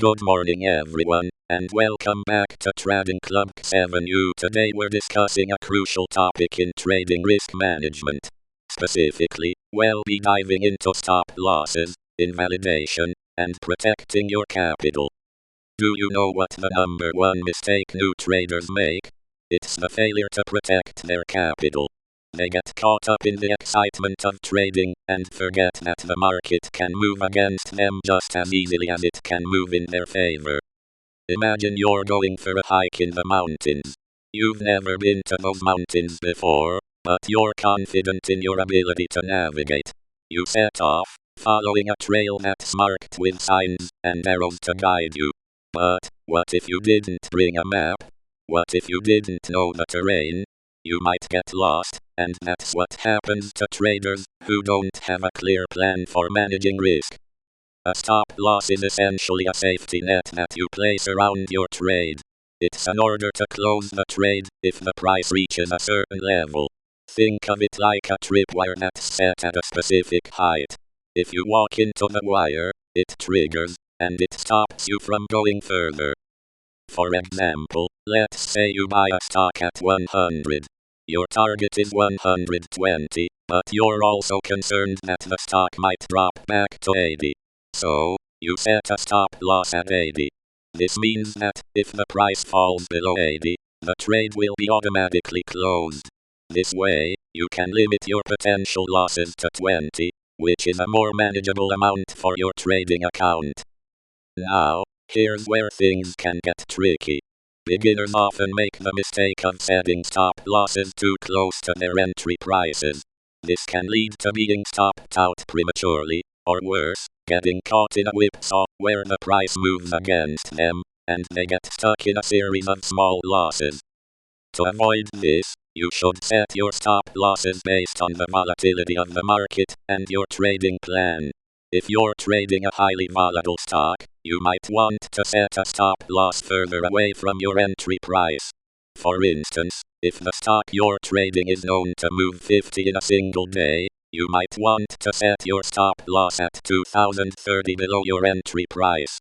Good morning everyone, and welcome back to Trading Club 7U. Today we're discussing a crucial topic in trading: risk management. Specifically, we'll be diving into stop losses, invalidation, and protecting your capital. Do you know what the number one mistake new traders make? It's the failure to protect their capital. They get caught up in the excitement of trading and forget that the market can move against them just as easily as it can move in their favor. Imagine you're going for a hike in the mountains. You've never been to those mountains before, but you're confident in your ability to navigate. You set off, following a trail that's marked with signs and arrows to guide you. But what if you didn't bring a map? What if you didn't know the terrain? You might get lost, and that's what happens to traders who don't have a clear plan for managing risk. A stop loss is essentially a safety net that you place around your trade. It's an order to close the trade if the price reaches a certain level. Think of it like a tripwire that's set at a specific height. If you walk into the wire, it triggers, and it stops you from going further. For example, let's say you buy a stock at 100. Your target is 120, but you're also concerned that the stock might drop back to 80. So, you set a stop loss at 80. This means that if the price falls below 80, the trade will be automatically closed. This way, you can limit your potential losses to 20, which is a more manageable amount for your trading account. Now, here's where things can get tricky. Beginners often make the mistake of setting stop losses too close to their entry prices. This can lead to being stopped out prematurely, or worse, getting caught in a whipsaw where the price moves against them, and they get stuck in a series of small losses. To avoid this, you should set your stop losses based on the volatility of the market and your trading plan. If you're trading a highly volatile stock, you might want to set a stop loss further away from your entry price. For instance, if the stock you're trading is known to move 50 in a single day, you might want to set your stop loss at 2030 below your entry price.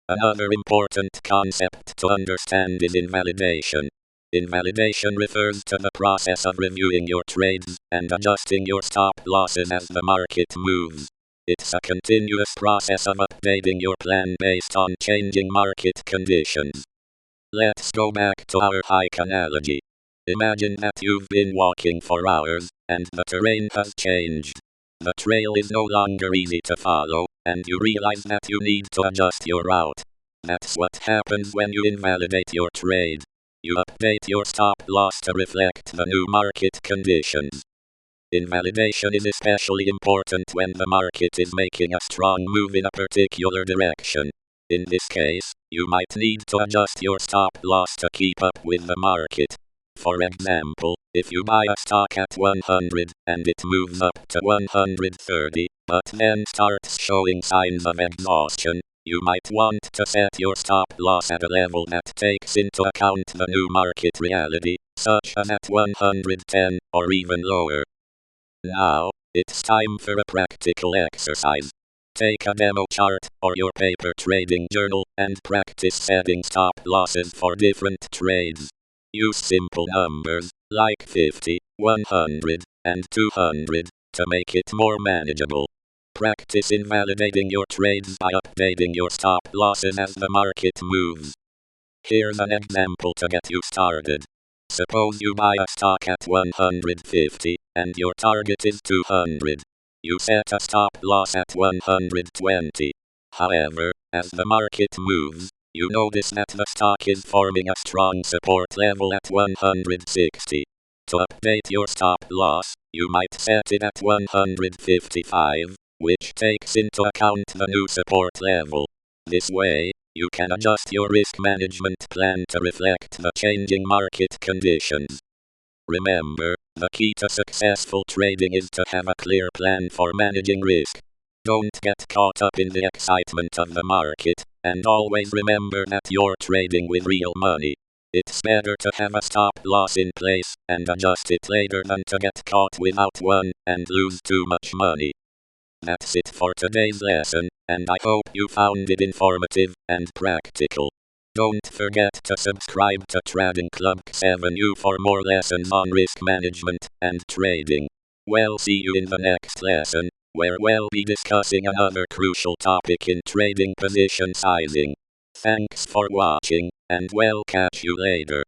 Another important concept to understand is invalidation. Invalidation refers to the process of reviewing your trades and adjusting your stop losses as the market moves. It's a continuous process of updating your plan based on changing market conditions. Let's go back to our hike analogy. Imagine that you've been walking for hours, and the terrain has changed. The trail is no longer easy to follow, and you realize that you need to adjust your route. That's what happens when you invalidate your trade. You update your stop loss to reflect the new market conditions. Invalidation is especially important when the market is making a strong move in a particular direction. In this case, you might need to adjust your stop loss to keep up with the market. For example, if you buy a stock at 100 and it moves up to 130, but then starts showing signs of exhaustion, you might want to set your stop loss at a level that takes into account the new market reality, such as at 110 or even lower. Now, it's time for a practical exercise. Take a demo chart or your paper trading journal and practice setting stop losses for different trades. Use simple numbers, like 50, 100, and 200, to make it more manageable. Practice invalidating your trades by updating your stop losses as the market moves. Here's an example to get you started. Suppose you buy a stock at 150, and your target is 200. You set a stop loss at 120. However, as the market moves, you notice that the stock is forming a strong support level at 160. To update your stop loss, you might set it at 155, which takes into account the new support level. This way, you can adjust your risk management plan to reflect the changing market conditions. Remember, the key to successful trading is to have a clear plan for managing risk. Don't get caught up in the excitement of the market, and always remember that you're trading with real money. It's better to have a stop loss in place and adjust it later than to get caught without one and lose too much money. That's it for today's lesson, and I hope you found it informative and practical. Don't forget to subscribe to Trading Club 7U for more lessons on risk management and trading. We'll see you in the next lesson, where we'll be discussing another crucial topic in trading: position sizing. Thanks for watching, and we'll catch you later.